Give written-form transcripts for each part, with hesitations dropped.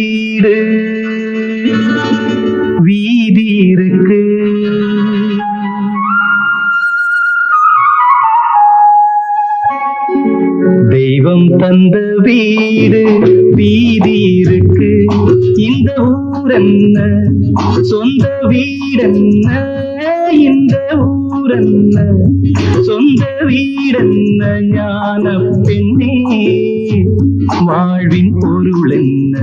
வீடு வீதி இருக்கு. தெய்வம் தந்த வீடு வீதி இருக்கு. இந்த ஊரென்ன சொந்த வீடென்ன, இந்த ஊரென்ன சொந்த வீடென்ன, ஞான பெண்ணே வாழ்வின் பொருள் என்ன,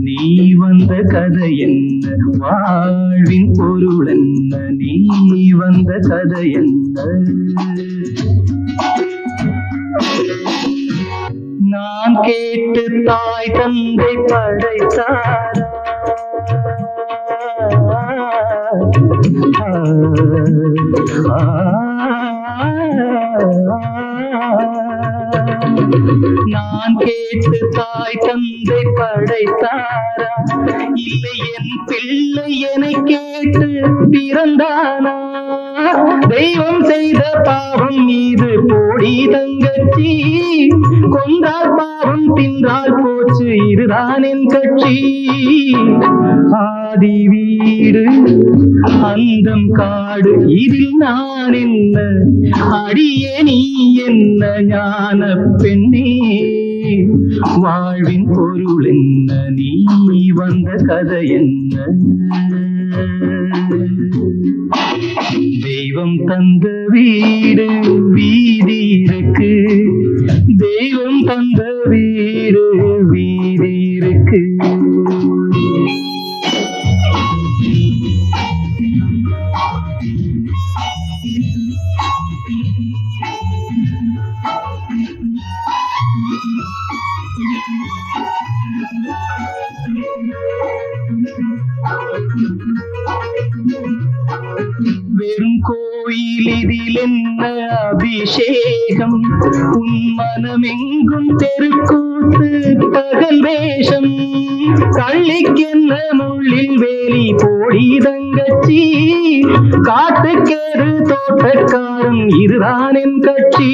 நீ வந்த கதை என்ன, வாழ்வின் பொருள் என்ன, நீ வந்த கதை என்ன. நான் கேட்டு தாய் தந்தை படைத்தாரா, நான் கேட்டு தாய் தந்தை படைத்தாரா, இல்லை என் பிள்ளை என்னை கேட்டு பிறந்தானா. தெய்வம் செய்த பாவம் மீது போடி தங்கச்சி, கொன்றால் பாவம் தின்றால் போச்சு இதுதான் என் கட்சி. ஆதி வீடு அந்தம் காடு இதில் நான் என்ன, அடியே நீ என்ன ஞான பெண்ணே வாழ்வின் பொருள் என்ன, நீ வந்த கதை என்ன. தெய்வம் தந்த வீடு வீதி இருக்கு, தெய்வம் தந்த வீடு வீதி இருக்கு. வெறும் கோயில் இதில் என்ன அபிஷேகம், உன் மனமெங்கும் தெருக்கூத்து பகல் வேஷம். கள்ளிக்கென்ன முள்ளில் வேலி போடி தங்கச்சி, காட்டுக்கேறு தோட்டக்காரன் இதுதான் என் கட்சி.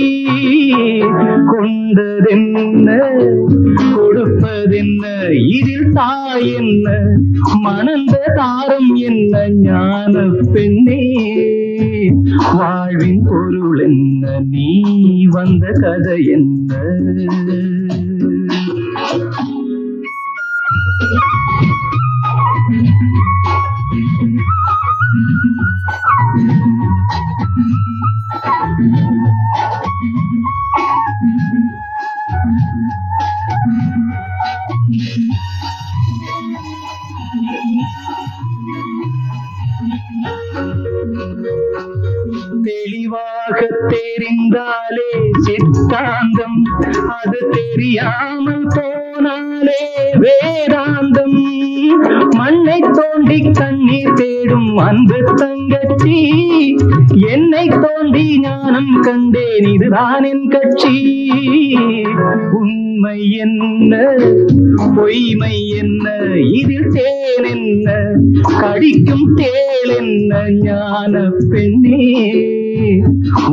கொண்டதென்ன கொடுப்பதென்ன, இதில் தாய் என்ன மணந்த தாரம் என்ன, ஞான பெண்ணே வாழ்வின் பொருள் என்ன, நீ வந்த கதை என்ன. தெளிவாக தெரிந்தாலே சித்தாந்தம், அது தெரியாமல் போனாலே வேதாந்தம். மண்ணை தோண்டி கண்ணீர் தேடும் அன்பு தங்கச்சி, என்னை தோண்டி ஞானம் கண்டேன் இதுதான் என் கட்சி. உண்மை என்ன பொய்மை என்ன, இதில் தேன் என்ன கடிக்கும் தேள் என்ன, ஞான பெண்ணே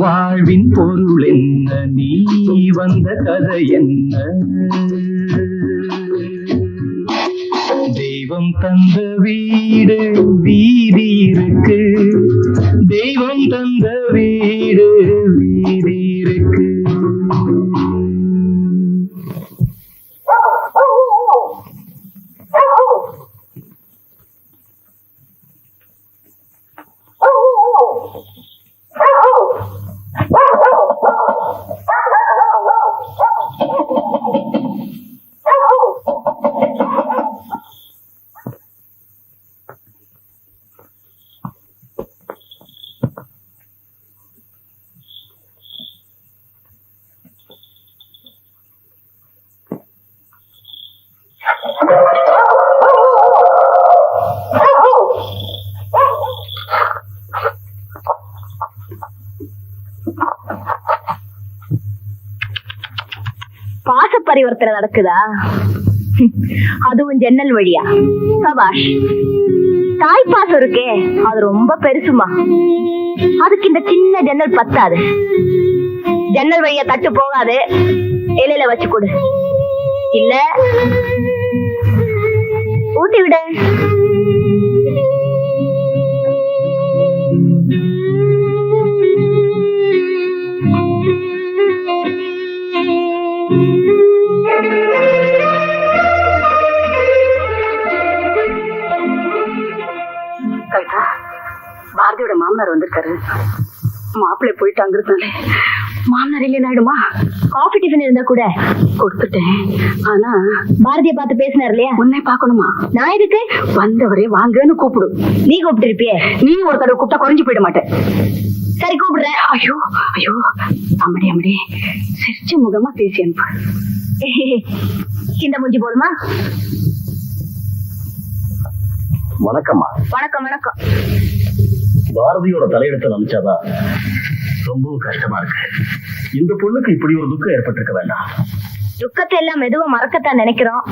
வாழ்வின் பொருள் என்ன, நீ வந்த கதை என்ன. தெய்வம் தந்த வீடு வீதி இருக்கு, தெய்வம் தந்த வீடு வீதி இருக்கு. பாச பரிவர்த்தனை நடக்குதா? அதுவும் ஜன்னல் வழியா? சபாஷ். தாய்ப்பாசம் இருக்கே அது ரொம்ப பெருசுமா, அதுக்கு இந்த சின்ன ஜன்னல் பத்தாது. ஜன்னல் வழியா தட்டு போகாது, இலையில வச்சு கொடு. இல்ல ஊத்தி விட. கவிதா, பாரதியோட மாமனார் வந்திருக்காரு. மாப்பிள்ளை போயிட்டாங்கிறதுனால மாமனார் இல்லைன்னு ஆயிடுமா? காஃபி டிஃபன் இருந்தா கூட கொடுத்துட்டேன். ஆனா பாரதிய பார்த்து பேசினார் இல்லையா? உன்னை பார்க்கணுமா? நான் எதுக்கு? வந்தவரே வாங்கன்னு கூப்பிடு. நீ கூப்பிட்டு இருப்பியே. நீ ஒரு தடவை கூப்பிட்டா குறைஞ்சு போயிட மாட்டேன். சரி கூப்பிடுறேன். ஐயோ ஐயோ, அம்மடி அம்மடி, சிரிச்ச முகமா பேசி அனுப்பு. இந்த மூஞ்சி போதுமா? வணக்கம்மா. வணக்கம் வணக்கம். பாரதியோட தலையெடுத்து நினைச்சாதான் ரொம்பவும் கஷ்டமா இருக்கு. இந்த பொண்ணுக்கு இப்படி ஒரு துக்கம் ஏற்பட்டிருக்க வேண்டாம். துக்கத்தை எல்லாம் மெதுவா மறக்கத்தான் நினைக்கிறோம்,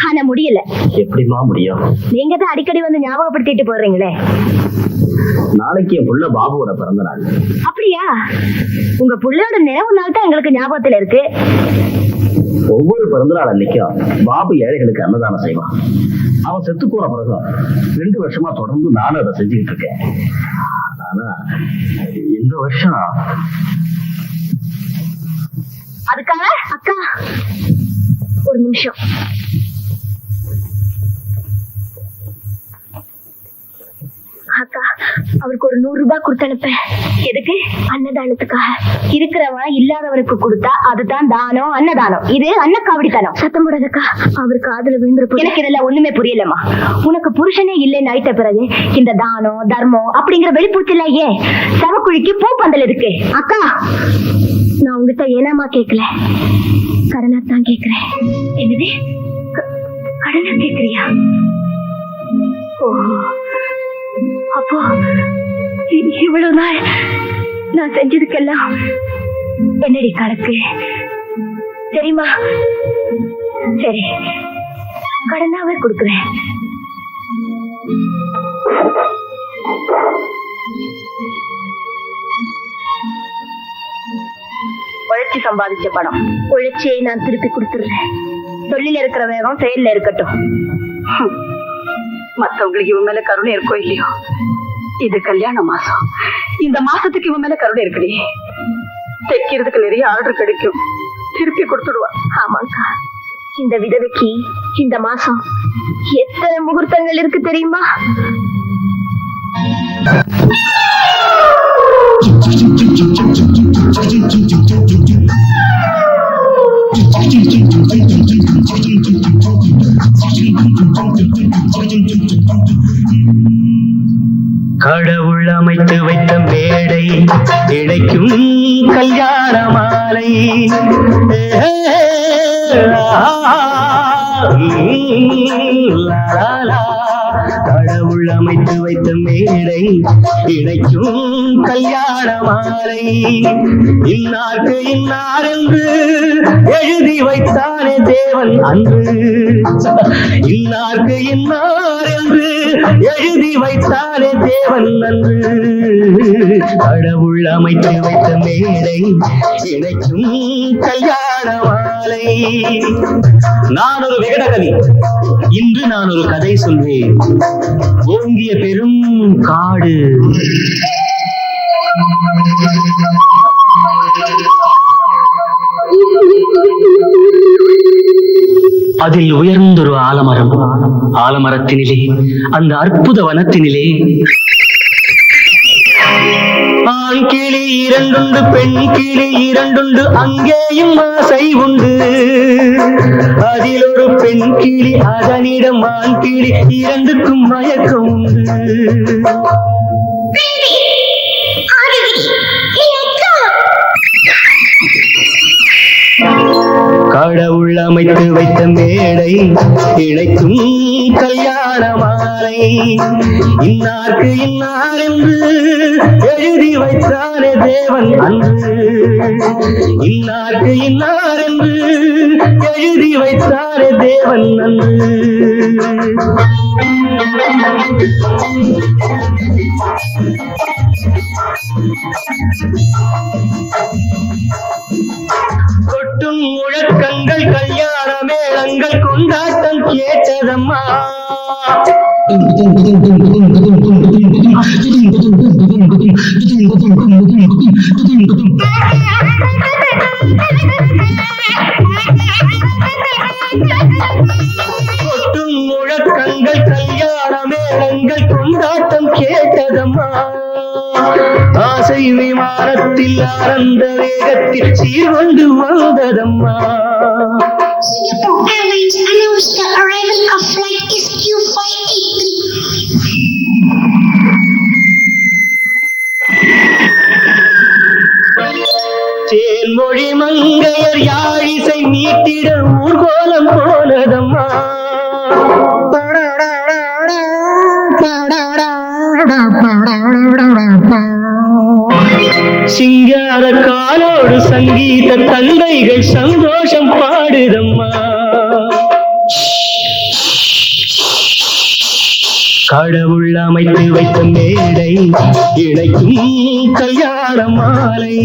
ஆனா முடியல. எப்படிமா முடியும்? நீங்க தான் அடிக்கடி வந்து ஞாபகப்படுத்திட்டு போடுறீங்களே. நாளைக்கு என் புள்ள பாபுவோட பிறந்த நாள். அப்படியா? உங்க புள்ளையோட நினைவு நாள் தான் எங்களுக்கு ஞாபகத்துல இருக்கு. ஒவ்வொரு பிறந்த நாள் அன்னைக்கும் பாபு ஏழைகளுக்கு அன்னதானம் செய்வான். அவன் செத்து போன பிறகு 2 வருஷமா தொடர்ந்து நானும் அதை செஞ்சுக்கிட்டு இருக்கேன். ஆனா இந்த வருஷம் அதுக்காக அக்கா ஒரு நிமிஷம். அக்கா, அவருக்கு ஒரு 100 ரூபாய் கொடுத்து அனுப்பேன். எதுக்கு? அன்னதானத்துக்காக. இருக்கிறவன் இல்லாதவனுக்கு கொடுத்தா அதுதான் தானம், அன்னதானம். இது அன்னக்காவடித்தனம். சத்தம் போடாதக்கா, அவர் காதுல விழுந்துருப்போம். எனக்கு இதெல்லாம் ஒண்ணுமே புரியலம்மா. உனக்கு புருஷனே இல்லைன்னு ஆயிட்ட பிறகு இந்த தானம் தர்மம் அப்படிங்கிற வெளிப்பூச்சில ஏன் சவக்குழிக்கு பூ பந்தல் இருக்கு? அக்கா, நான் உங்ககிட்ட ஏனாமா கேட்கல, கடனாத்தான் கேட்கிறேன். என்னது? கடனா கேட்கறியா? ஓ, அப்போ இவ்வளவு நாள் நான் செஞ்சதுக்கெல்லாம் என்னடி கணக்கு தெரியுமா? சரி, கடனாவே கொடுக்குறேன். உழைச்சி சம்பாதிச்ச பணம் உழைச்சியை நான் திருப்பி கொடுத்துடுறேன். சொல்லில இருக்கிற வேகம் செயல்ல இருக்கட்டும். மத்தவங்களுக்கு இவன் மேல கருணை இருக்கோ இல்லையோ, இது கல்யாண மாசம். இந்த மாசத்துக்கு இவன் மேல கருணை இருக்குடி. தைக்கிறதுக்கு நிறைய ஆர்டர் கிடைக்கும், திருப்பி கொடுத்துடுவா. ஆமாக்கா, இந்த விதவைக்கு இந்த மாசம் எத்தனை முகூர்த்தங்கள் இருக்கு தெரியுமா? கடவுள் அமைத்து வைத்த மேடை இணைக்கும் கல்யாண மாலை. கடவுள் அமைத்து வைத்த மேடை இணைக்கும் கல்யாண மாலை. இன்னார்க்கு இன்னார் என்று எழுதி வைத்தானே தேவன் அன்று. இன்னார்க்கு இன்னார் என்று எழுதி வைத்தானே தேவன் அன்று. கடவுள் அமைத்து வைத்த மேடை இணைக்கும் கல்யாண மாலை. நான் ஒரு விகடகவி, இன்று நான் ஒரு கதை சொல்வேன். ஓங்கிய பெரும் காடு, அதில் உயர்ந்தொரு ஆலமரம். ஆலமரத்தினிலே, அந்த அற்புத வனத்தினிலே ஆண் கிளி 2 உண்டு, பெண் கிளி 2 உண்டு, அங்கேயும் ஆசை உண்டு. அதில் ஒரு பெண் கிளி, அதனிடம் ஆண் கிளி, 2க்கும் மயக்கம் உண்டு. கடவுள் அமைத்து வைத்த மேடை இணைக்கும் கல்யாண மாலை. இன்னார்க்கு இன்னார் என்று எழுதி வைத்தானே தேவன் அன்று. இன்னார்க்கு இன்னார் என்று எழுதி வைத்தானே தேவன் அன்று. கொட்டும் முழக்கங்கள் கல்யாண மேளங்கள் கொண்டாட்டம் கேட்டதம்மா. கொட்டும் முழக்கங்கள் கல்யாண மேளங்கள் கொண்டாட்டம் கேட்டதம்மா. ஆசை விமானத்தில் ஆனந்த வேகத்தில் சீர்கொண்டு வந்ததம்மா. Singapore Airlines announced the arrival of flight SQ583. Thenmozhi மங்கையர் யாழிசை மீட்டிட ஊர்கோலம் போனதம்மா. சிங்கார காலோடு சங்கீத தந்தைகள் சந்தோஷம் பாடுதம்மா. கடவுள் அமைத்து வைத்த மேடை இணைக்கும் கல்யாண மாலை.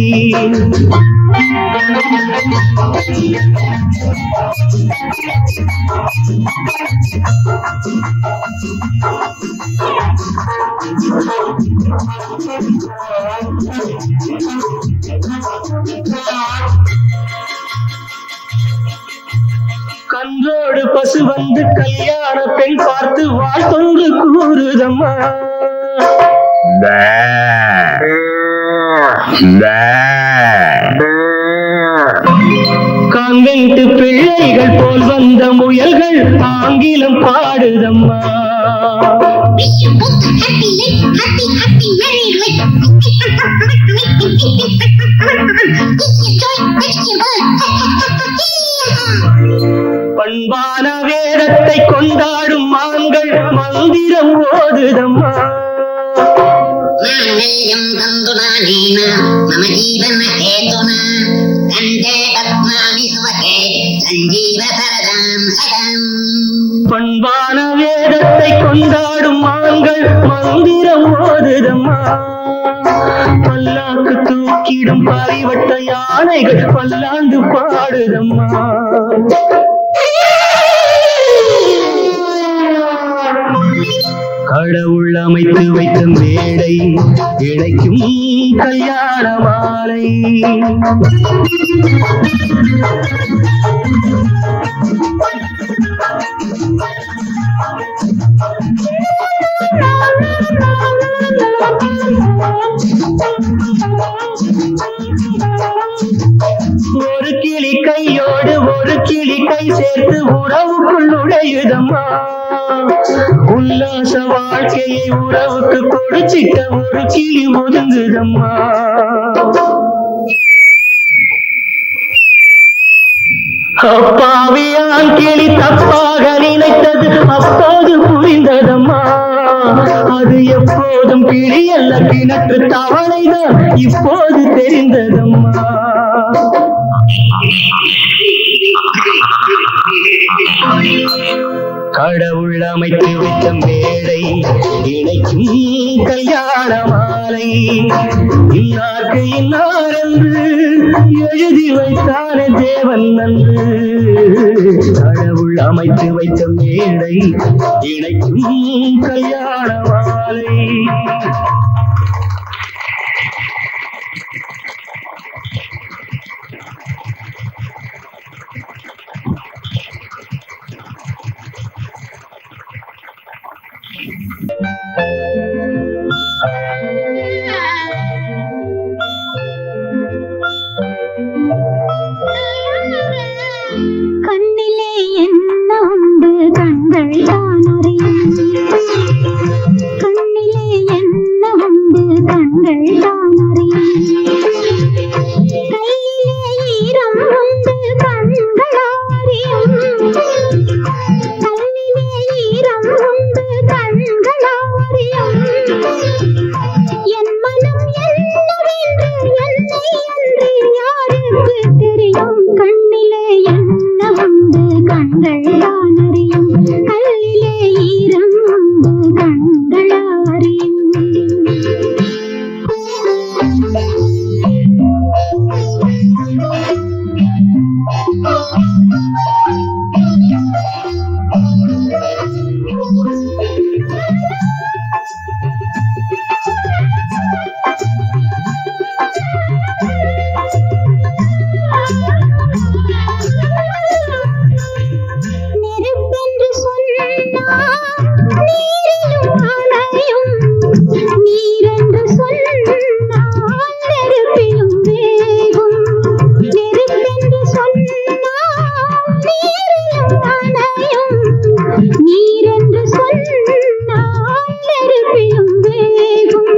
கன்றோடு பசு வந்து கல்யாண பெண் பார்த்து வாழ்த்தொன்று கூறுதம்மா. கான்வென்ட் பிள்ளைகள் போல் வந்த முயல்கள் ஆங்கிலம் பாடுதம்மா. Wish you both a happy life, happy, happy married life. Wish you joy, wish you love. பண்பான வேதத்தை கொண்டாடும் மான்கள் மந்திரம் ஓதுதம்மா. மாங்கல்யம் தந்துனானேன மம ஜீவன ஹேதுன கண்டே பத்மானி சுவகே சஞ்சீவ சரதாம் சதம். பண்பான வேதத்தை கொண்டாடும் மான்கள் மந்திரம் ஓதுதம்மா. பல்லாக்கு தூக்கிடும் பாரிவட்ட யானைகள் பல்லாண்டு பாடுதம்மா. கடவுள் அமைத்து வைத்த மேடை இணைக்கும் கல்யாண மாலை. ஒரு கிளி கையோடு ஒரு கிளி கை சேர்த்து உறவுக்குள் நுழையுதம்மா. உல்லாச வாழ்க்கையை உறவுக்கு கொடுச்சிட்ட ஒரு கிளி ஒதுங்குதம்மா. அப்பாவியான் கிளி தப்பாக நினைத்தது அப்போது புரிந்ததம்மா. அது எப்போதும் கிளி அல்ல கிணற்று தவளைதான் இப்போது தெரிந்ததம்மா. கடவுள் அமைத்து வைத்த மேடை இணைக்கும் கல்யாண மாலை. இன்னார்க்கு இன்னார் என்று எழுதி வைத்தானே தேவன் நன்று. கடவுள் அமைத்து வைத்த மேடை இணைக்கும் கல்யாண மாலை. கண்ணிலே என்ன உண்டு கண்கள் தான் அறியும். கண்ணிலே என்ன உண்டு கண்கள் தான் அறியும். கையிலே ஈரம் உண்டு கண்கள் அறியும். கையிலே ஈரம் உண்டு கண்கள் அறியும். நெருப்பென்று சொன்னால் நீரிலும் அணையும், நீரென்று சொன்னால் நெருப்பிலும் வேகும். நெருப்பென்று சொன்னால் நீரிலும் அணையும், நீரென்று சொன்னால் நெருப்பிலும் வேகும்.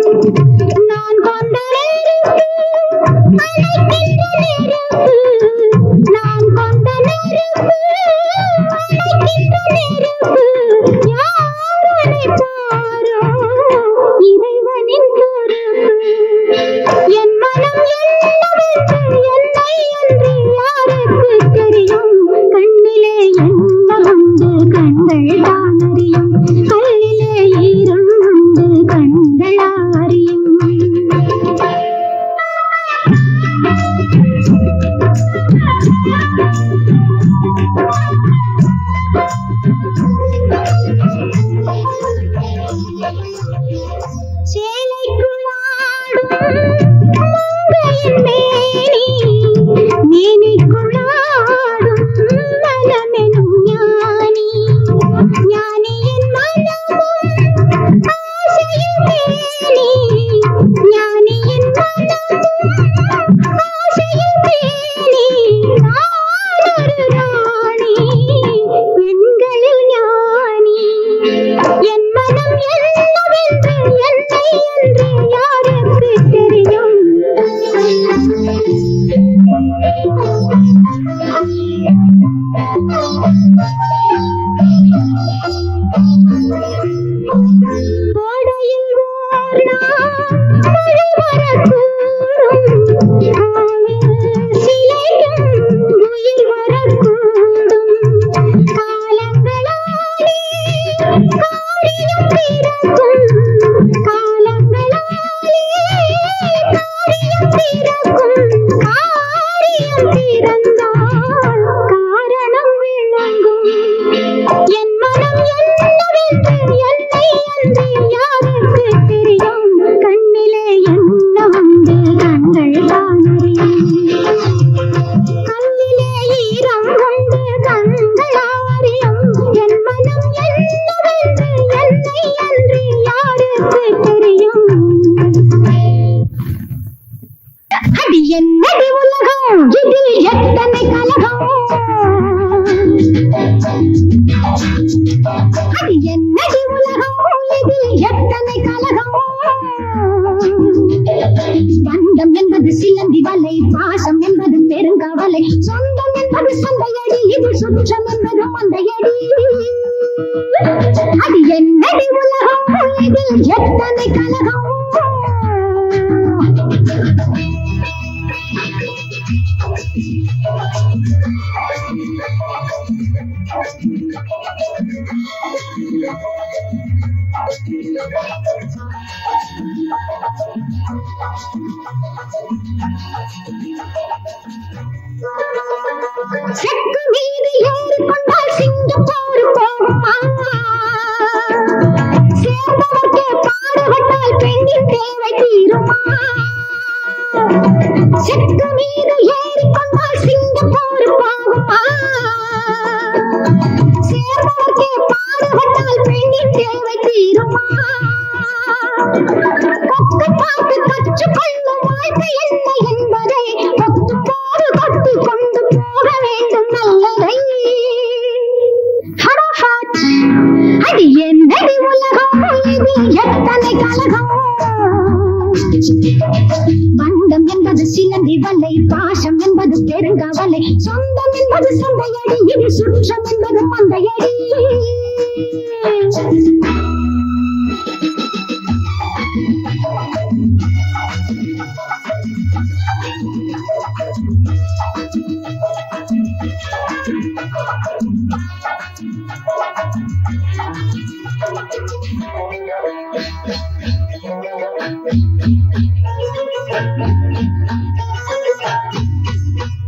நான் கொண்ட நெருப்பு அணைக்கின்ற நெருப்பு, நான் கொண்ட நெருப்பு அணைக்கின்ற நெருப்பு. யார் அணைப்பாரோ இறைவனின் பொறுப்பு. என் மனம் என்னவென்று என்னை அன்று யாருக்கு தெரியும்? கண்ணிலே என்ன உண்டு கண்கள் தான் அறியும், கல்லிலே ஈரம் உண்டு கண்கள் அறியும். சேலைக்குள்ளாடும் மங்கையின் மேனி, மேனிக்குள்ளாடும் மனமெனும் ஞானி. ஞானியின் மனமும் ஆசையின் மேனி, ஞானியின் மனமும் ஆசையின் மேனி. நானொரு ராணி, பெண்களில் ஞானி. என் மனம் என்னவென்று என்னை அன்று யாருக்கு தெரியும்? கோடையில் ஓர் நாள் மழை வரக்கூடும், கோவில் சிலைக்கும் உயிர் வரக்கூடும். காலங்களாலே காரியம் பிறக்கும், காலங்களாலே காரியம் பிறக்கும். காரியம் பிறந்தால் காரணம் விளங்கும். என் மனம் என்னவென்று என்னை அன்று யாருக்கு தெரியும்? கண்ணிலே என்ன உண்டு கண்கள் தான் அறியும், கல்லிலே ஈரம் உண்டு கண்கள் அறியும். என் மனம் என்னவென்று என்னை அன்று யாருக்கு தெரியும்? அது என்னடி உலகம், இதில் எத்தனை கலகம். அது என்னடி உலகம், இதில் எத்தனை கலகம். பந்தம் என்பது சிலந்தி வலை, பாசம் என்பது பெருங்கவலை, சொந்தம் என்பது சந்தையடி, இது சுற்றம் என்பது மந்தையடி. அது என்னடி உலகம், இதில் எத்தனை கலகம். செக்கு மீது ஏறிக்கொண்டால் சிங்கப்பூர் போகுமா? சேர்ந்தவர்க்கே பாடுபட்டால் பெண்ணின் தேவை தீருமா? செக்கு மீது ஏறிக்கொண்டால் சிங்கப்பூர் போகுமா? சேர்ந்தவர்க்கே பாடுபட்டால் பெண்ணின் தேவை தீருமா? கொக்கு பார்த்து கற்றுக்கொள்ளும் வாழ்க்கை என்ன என்பதை கொத்தும் போது கொத்து கொண்டு போக வேண்டும் நல்லதை. அது என்னடி உலகம், இதில் எத்தனை கலகம். பந்தம் என்பது சிலந்தி வலை, பாசம் என்பது பெருங்கவலை, சொந்தம் என்பது சந்தையடி, இது சுற்றம் என்பது மந்தையடி.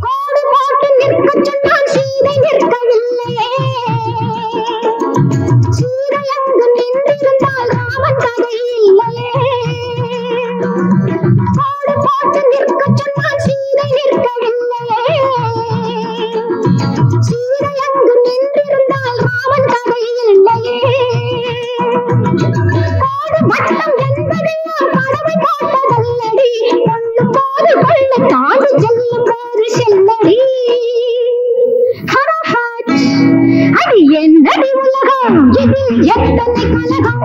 கோடு போட்டு நிற்கச் சொன்னால் சீதை நிற்கவில்லையே, சீதை இதில் எத்தனை கலகம்.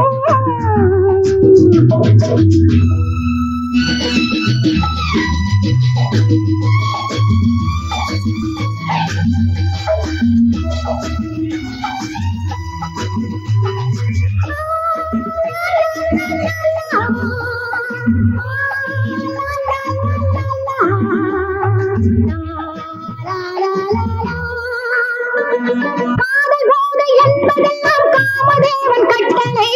காதல் போதை என்பதெல்லாம் காமதேவன் கட்டளை.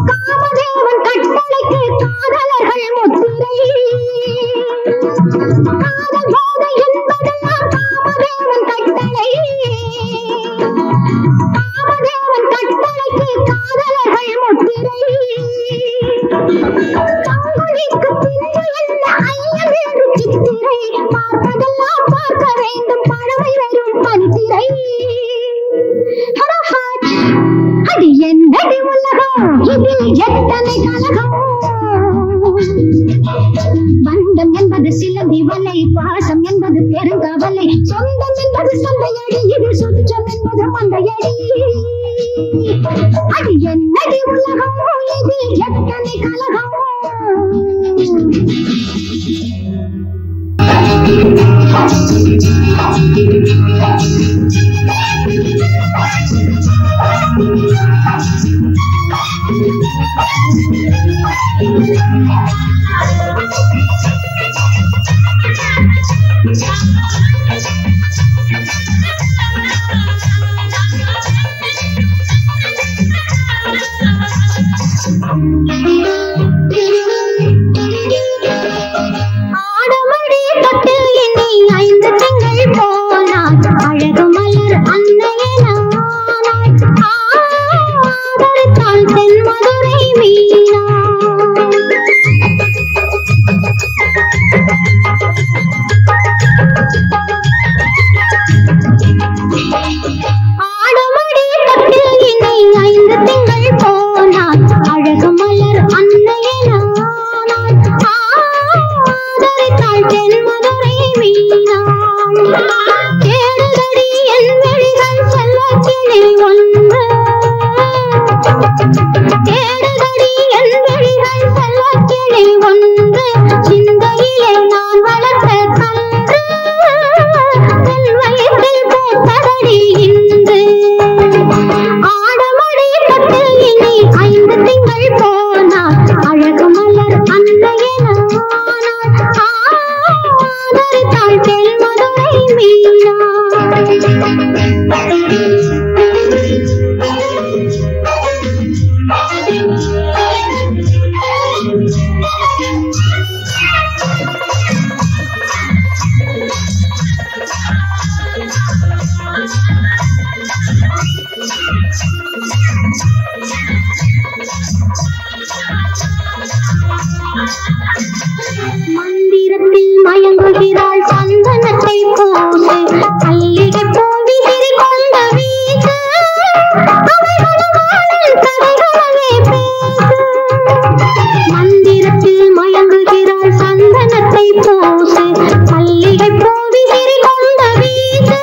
காமதேவன் கட்டளைக்கு காதலர்கள் முத்திரை. காதல் போதை என்பதெல்லாம் காமதேவன் கட்டளை. காமதேவன் கட்டளைக்கு காதலர்கள் முத்திரை. தங்களுக்கு பின்பு என்ன ஐயம் என்று சித்திரை. பார்ப்பதெல்லாம் பார்க்க வேண்டும் பழமை வரும் பனித்திரை. அது என்னடி உலகம், இதில் எத்தனை கலகம். பந்தம் என்பது சிலந்தி வலை, பாசம் என்பது பெருங்கவலை, சொந்தம் என்பது சந்தையடி, இது சுற்றம் என்பது மந்தையடி. அது என்னடி உலகம், இதில் எத்தனை கலகம். ஆடமடி தொட்டு எண்ணி 5 திங்கள் போனாள், அழகு மலர் அன்னையனானாள். ஆதரித்தாள் தென்மதுரை மீனா. ஆடமடி தொட்டு எண்ணி 5 திங்கள் போனாள், அழகு மலர் அன்னையனானாள். ஆதரித்தாள் தென்மதுரை மீனாள். தேடுதடி என் விழிகள் செல்ல கிளி ஒன்று. தேடுதடி என் விழிகள் செல்ல கிளி ஒன்று. சிந்தையிலே நான் வளர்த்த கன்று தென் வயிற்றில் பூத்ததடி இன்று. ஆடமடி தொட்டு இனி 5 திங்கள் போனாள், அழகு மலர் அன்னையனானாள். ஆதரித்தாள் தென்மதுரை மீனா. மந்திரத்தில் மயங்குகிறாள் சந்தனத்தை பூசு, மல்லிகை பூவி கொண்ட வீசு. கதைகளவே பேசு. மந்திரத்தில் மயங்குகிறாள் சந்தனத்தை பூசு, மல்லிகை பூவி கொண்ட வீசு.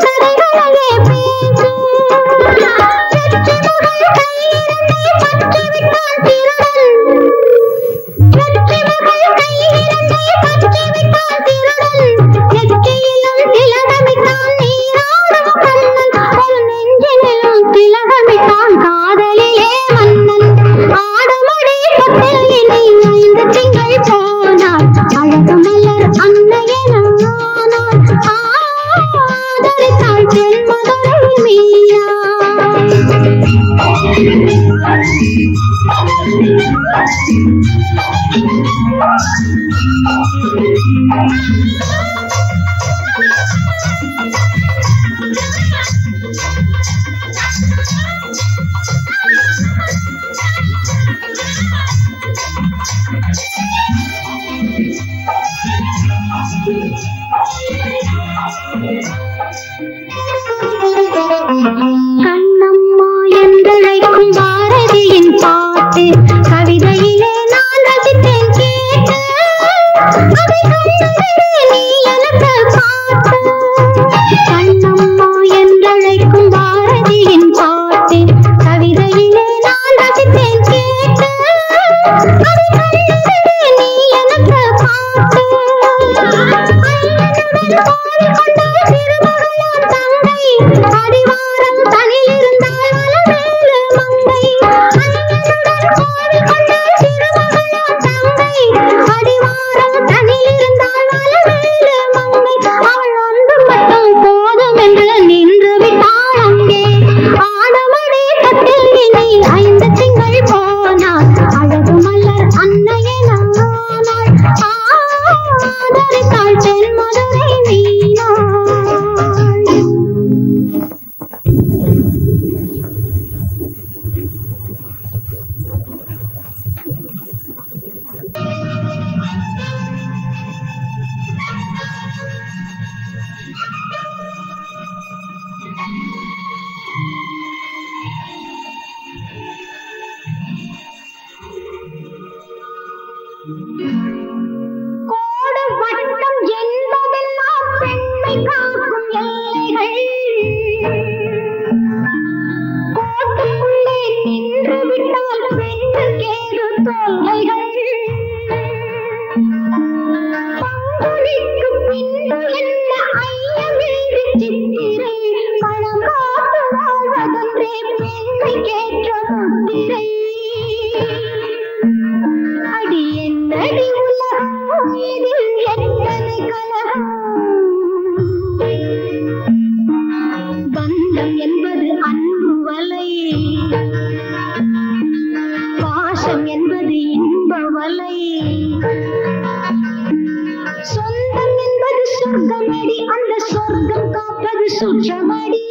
கதைகளவே பேசு. வெற்றி மகள் கையிரண்டை பற்றி விட்டான் திருடன். வெற்றி மகள் கையிரண்டை பற்றி விட்டான் திருடன். நெற்றியிலும் திலகமிட்டான் நீராடும் கண்ணன். ஒரு நெஞ்சினிலும் திலகமிட்டான் காதலிலே மன்னன். ஆடுமடி தொட்டில் இனி 5 திங்கள் போனாள், அழகு மலர் அன்னையனானாள். ஆதரித்தாள் தென்மதுரை மீனா. கண்ணம்மா என்றழைக்கும் பாரதியின் பாட்டு கவிதையிலே நான் ரசித்தேன் கேட்டு. அதை கண்டதே நீ ஒன்றே பெண்மைக்கேற்ற முத்திரை. அடி என்னடி உலகம், இதில் எத்தனை கலகம். பந்தம் என்பது அன்பு வலை, பாசம் என்பது இன்ப வலை. சொந்தம் என்பது சொர்க்கமடி, அந்த சொர்க்கம் காப்பது சுற்றமடி.